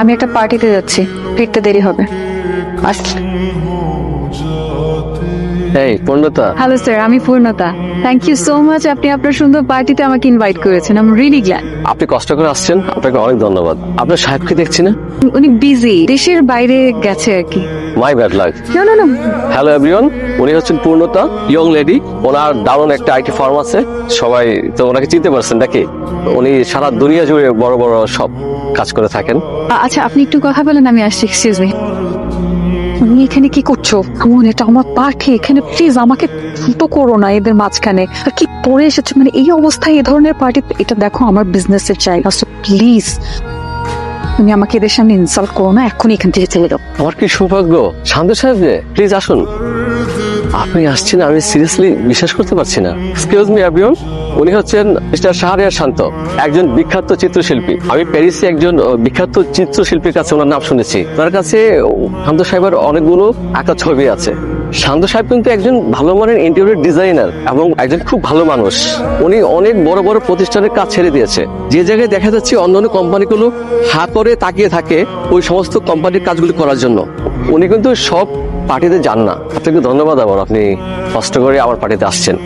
আমি একটা পার্টিতে যাচ্ছি, ফিরতে দেরি হবে। এই পূর্ণতা, হ্যালো স্যার, আমি পূর্ণতা। থ্যাংক ইউ সো মাচ, আপনি আপনার সুন্দর পার্টিতে আমাকে ইনভাইট করেছেন। I am really glad. আপনি কষ্ট করে আসছেন, আপনাকে অনেক ধন্যবাদ। আপনার সাহেবকে দেখছি না? উনি বিজি, দেশের বাইরে গেছে আর কি। My bad luck. না না না, হ্যালো এভরিওয়ান, উনি হচ্ছেন পূর্ণতা, ইয়ং লেডি। ওনার দারুণ একটা আইটি ফার্ম আছে, সবাই তো ওনাকে চিনতে পারছেন নাকি? উনি সারা দুনিয়া জুড়ে বড় বড় সব কাজ করে থাকেন। আচ্ছা আপনি একটু কথা বলেন, আমি আসছি। এক্সকিউজ মি, তুমি এখানে কি করছো? এমন, এটা আমার পার্টি, এখানে প্লিজ আমাকে ফুটো করো না এদের মাঝখানে। আর কি পরে এসেছো, মানে এই অবস্থায় এই ধরনের পার্টি? এটা দেখো আমার বিজনেসের জায়গা, সো প্লিজ তুমি আমাকে এদের সামনে ইনসাল্ট করো না, এখনই এখান থেকে চলে যাও। আমার কি সৌভাগ্য। শান্ত সাহেব যে, প্লিজ আসুন। আপনি আসছেন, আমি সিরিয়াসলি বিশ্বাস করতে পারছি না। এক্সকিউজ মি এভরিওয়ান, উনি হচ্ছেন মিস্টার শাহরিয়ার শান্ত, একজন বিখ্যাত চিত্রশিল্পী। আমি প্যারিসে একজন বিখ্যাত চিত্রশিল্পীর কাছে ওনার নাম শুনেছি। তার কাছে শান্ত সাহেবের অনেকগুলো আঁকা ছবি আছে। শান্ত সাহেব কিন্তু একজন ভালো মানের ইন্টেরিয়র ডিজাইনার এবং একজন খুব ভালো মানুষ। উনি অনেক বড় বড় প্রতিষ্ঠানের কাজ ছেড়ে দিয়েছে। যে জায়গায় দেখা যাচ্ছে অন্যান্য কোম্পানিগুলো হা করে তাকিয়ে থাকে ওই সমস্ত কোম্পানির কাজগুলো করার জন্য, উনি কিন্তু সব পার্টিতে যান না। আপনাকে ধন্যবাদ আবার, আপনি কষ্ট করে আমার পার্টিতে আসছেন।